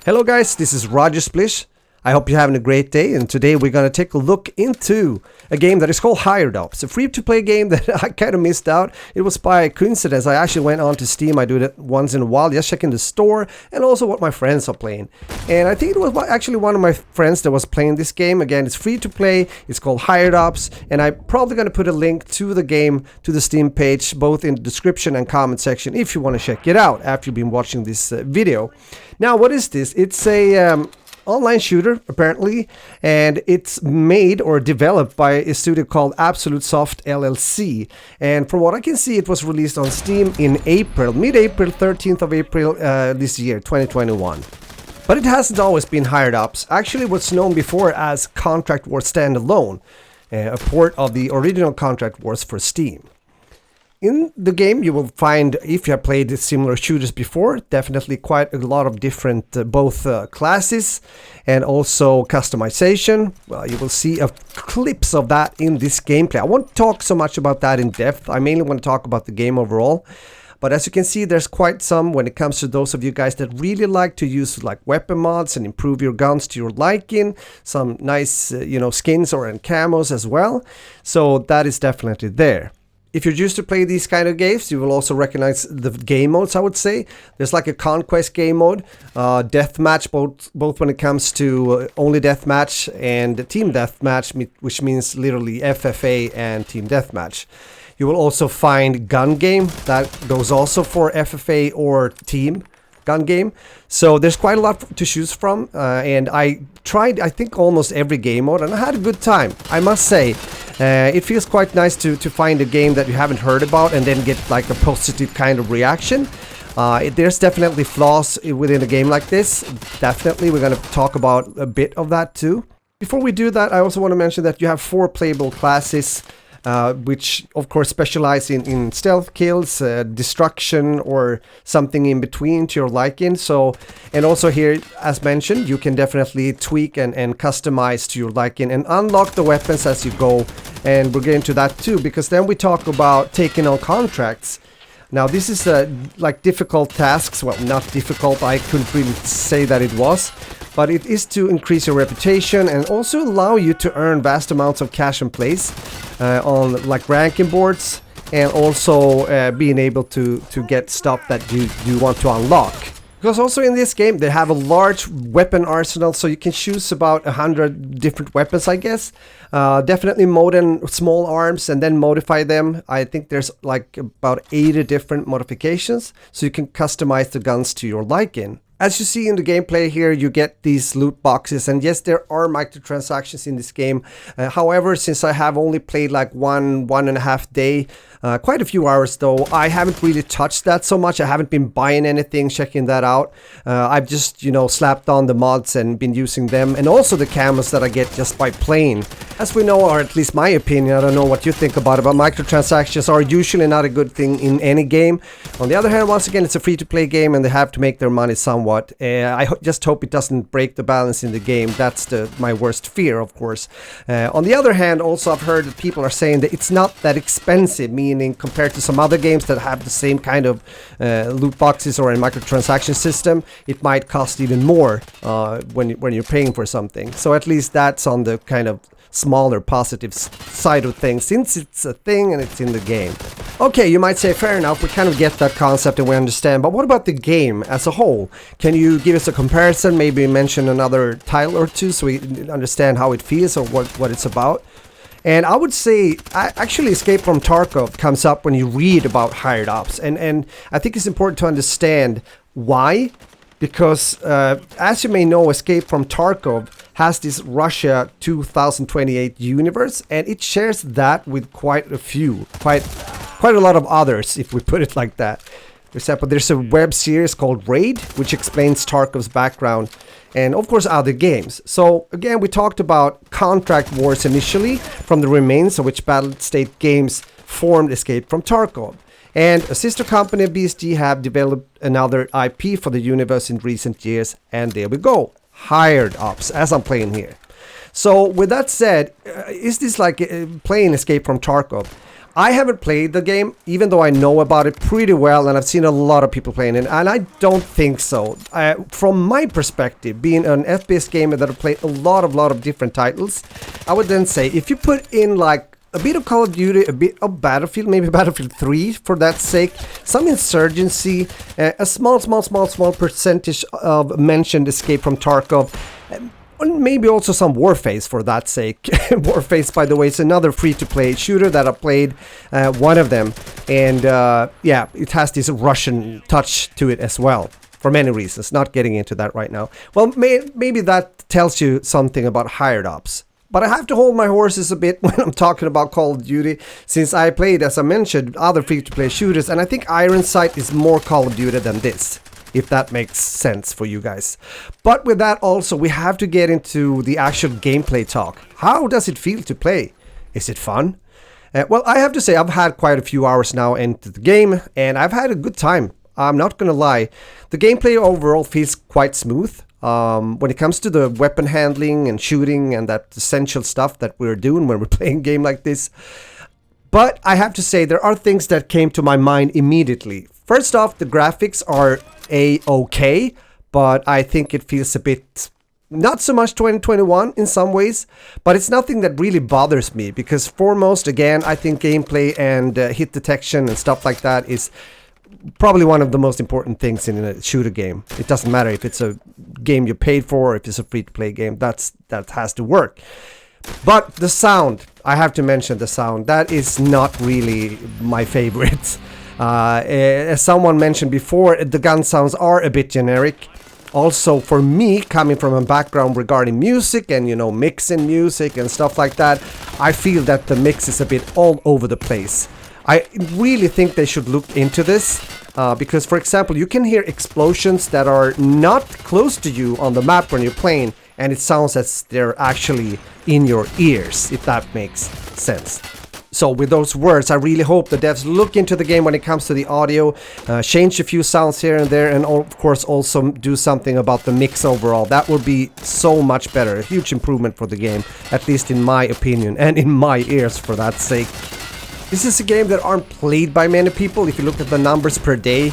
Hello guys, this is Roger Splish. I hope you're having a great day, and today we're going to take a look into a game that is called Hired Up. It's a free-to-play game that I kind of missed out. It was by coincidence. I actually went on to Steam. I do that once in a while, just checking the store and also what my friends are playing. And I think it was actually one of my friends that was playing this game. Again, it's free-to-play. It's called Hired Ups, and I'm probably going to put a link to the game to the Steam page, both in the description and comment section, if you want to check it out after you've been watching this video. Now, what is this? It's a online shooter, apparently, and it's made or developed by a studio called Absolute Soft LLC. And from what I can see, it was released on Steam in April, mid-April, 13th of April this year, 2021. But it hasn't always been Hired Ups. Actually, what's known before as Contract Wars Standalone, a port of the original Contract Wars for Steam. In the game, you will find, if you have played similar shooters before, definitely quite a lot of different both classes and also customization. Well, you will see clips of that in this gameplay. I won't talk so much about that in depth. I mainly want to talk about the game overall. But as you can see, there's quite some when it comes to those of you guys that really like to use like weapon mods and improve your guns to your liking. Some nice, skins or camos as well. So that is definitely there. If you're used to play these kind of games, you will also recognize the game modes, I would say. There's like a conquest game mode, deathmatch, both when it comes to only deathmatch and team deathmatch, which means literally FFA and team deathmatch. You will also find gun game, that goes also for FFA or team gun game. So there's quite a lot to choose from, and I tried, I think, almost every game mode, and I had a good time, I must say. It feels quite nice to find a game that you haven't heard about and then get like a positive kind of reaction. There's definitely flaws within a game like this. Definitely, we're going to talk about a bit of that too. Before we do that, I also want to mention that you have 4 playable classes, which of course specialize in stealth kills, destruction, or something in between to your liking. So, and also here, as mentioned, you can definitely tweak and customize to your liking and unlock the weapons as you go. And we'll get into that too, because then we talk about taking on contracts. Now this is like difficult tasks. Well, not difficult, I couldn't really say that it was, but it is to increase your reputation and also allow you to earn vast amounts of cash and place on like ranking boards, and also being able to get stuff that you want to unlock. Because also in this game they have a large weapon arsenal, so you can choose about 100 different weapons, I guess. Definitely modern small arms and then modify them. I think there's like about 80 different modifications, so you can customize the guns to your liking. As you see in the gameplay here, you get these loot boxes, and yes, there are microtransactions in this game. However, since I have only played like one and a half day, quite a few hours though, I haven't really touched that so much. I haven't been buying anything, checking that out. I've just, slapped on the mods and been using them, and also the camos that I get just by playing. As we know, or at least my opinion, I don't know what you think about it, but microtransactions are usually not a good thing in any game. On the other hand, once again, it's a free-to-play game and they have to make their money somewhat. I just hope it doesn't break the balance in the game. That's my worst fear, of course. On the other hand, also I've heard that people are saying that it's not that expensive, meaning compared to some other games that have the same kind of loot boxes or a microtransaction system, it might cost even more when you're paying for something. So at least that's on the kind of smaller positive side of things, since it's a thing and it's in the game. Okay, you might say, fair enough, we kind of get that concept and we understand, but what about the game as a whole? Can you give us a comparison, maybe mention another title or two so we understand how it feels or what it's about? And I would say, actually, Escape from Tarkov comes up when you read about Hired Ups, and I think it's important to understand why. Because, as you may know, Escape from Tarkov has this Russia 2028 universe, and it shares that with quite a lot of others, if we put it like that. For example, there's a web series called Raid, which explains Tarkov's background, and of course other games. So again, we talked about Contract Wars initially, from the remains of which Battlestate Games formed Escape from Tarkov. And a sister company, BSG, have developed another IP for the universe in recent years, and there we go, Hired Ups, as I'm playing here. So with that said, is this like playing Escape from Tarkov? I haven't played the game, even though I know about it pretty well, and I've seen a lot of people playing it, and I don't think so. From my perspective, being an FPS gamer that have played a lot of different titles, I would then say if you put in like a bit of Call of Duty, a bit of Battlefield, maybe Battlefield 3 for that sake, some Insurgency, a small percentage of mentioned Escape from Tarkov, maybe also some Warface for that sake. Warface, by the way, is another free-to-play shooter that I played, one of them, and yeah, it has this Russian touch to it as well, for many reasons, not getting into that right now. Well, maybe that tells you something about hired ops. But I have to hold my horses a bit when I'm talking about Call of Duty, since I played, as I mentioned, other free-to-play shooters, and I think Iron Sight is more Call of Duty than this, if that makes sense for you guys. But with that also, we have to get into the actual gameplay talk. How does it feel to play? Is it fun? Well, I have to say I've had quite a few hours now into the game, and I've had a good time. I'm not gonna lie. The gameplay overall feels quite smooth. When it comes to the weapon handling and shooting and that essential stuff that we're doing when we're playing a game like this. But I have to say there are things that came to my mind immediately. First off, the graphics are A-okay, but I think it feels a bit, not so much 2021 in some ways, but it's nothing that really bothers me, because foremost, again, I think gameplay and hit detection and stuff like that is probably one of the most important things in a shooter game. It doesn't matter if it's a game you paid for or if it's a free-to-play game, that has to work. But the sound, I have to mention the sound, that is not really my favorite. As someone mentioned before, the gun sounds are a bit generic. Also, for me, coming from a background regarding music and, you know, mixing music and stuff like that, I feel that the mix is a bit all over the place. I really think they should look into this, because, for example, you can hear explosions that are not close to you on the map when you're playing, and it sounds as they're actually in your ears, if that makes sense. So with those words, I really hope the devs look into the game when it comes to the audio, change a few sounds here and there, and of course also do something about the mix overall. That would be so much better, a huge improvement for the game, at least in my opinion, and in my ears for that sake. This is a game that aren't played by many people. If you look at the numbers per day,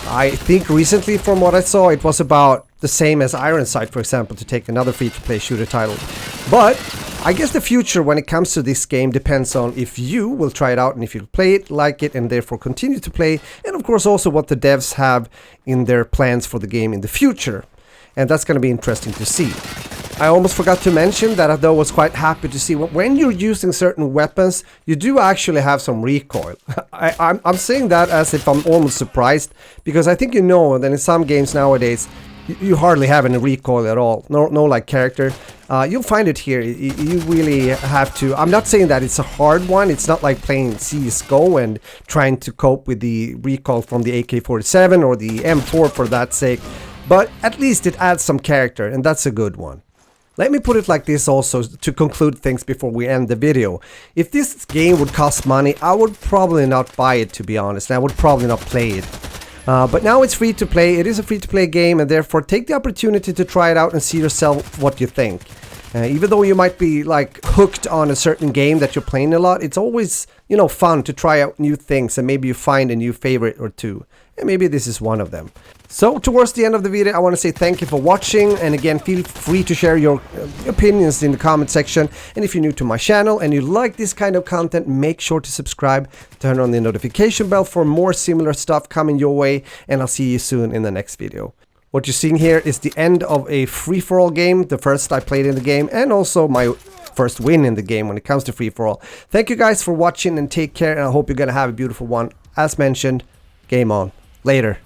I think recently from what I saw, it was about the same as Iron Sight, for example, to take another free-to-play shooter title. But I guess the future when it comes to this game depends on if you will try it out and if you'll play it, like it, and therefore continue to play, and of course also what the devs have in their plans for the game in the future. And that's going to be interesting to see. I almost forgot to mention that I was quite happy to see when you're using certain weapons, you do actually have some recoil. I'm saying that as if I'm almost surprised, because I think you know that in some games nowadays, you hardly have any recoil at all. No like character. You'll find it here. You really have to. I'm not saying that it's a hard one. It's not like playing CSGO and trying to cope with the recoil from the AK-47 or the M4 for that sake. But at least it adds some character, and that's a good one. Let me put it like this also to conclude things before we end the video. If this game would cost money, I would probably not buy it, to be honest. I would probably not play it. But now it's free to play. It is a free to play game, and therefore take the opportunity to try it out and see yourself what you think. Even though you might be like hooked on a certain game that you're playing a lot, it's always, you know, fun to try out new things, and maybe you find a new favorite or two. And maybe this is one of them. So towards the end of the video, I want to say thank you for watching, and again, feel free to share your opinions in the comment section. And if you're new to my channel and you like this kind of content, make sure to subscribe, turn on the notification bell for more similar stuff coming your way, and I'll see you soon in the next video. What you're seeing here is the end of a free-for-all game, the first I played in the game, and also my first win in the game when it comes to free-for-all. Thank you guys for watching, and take care, and I hope you're gonna have a beautiful one. As mentioned, game on. Later.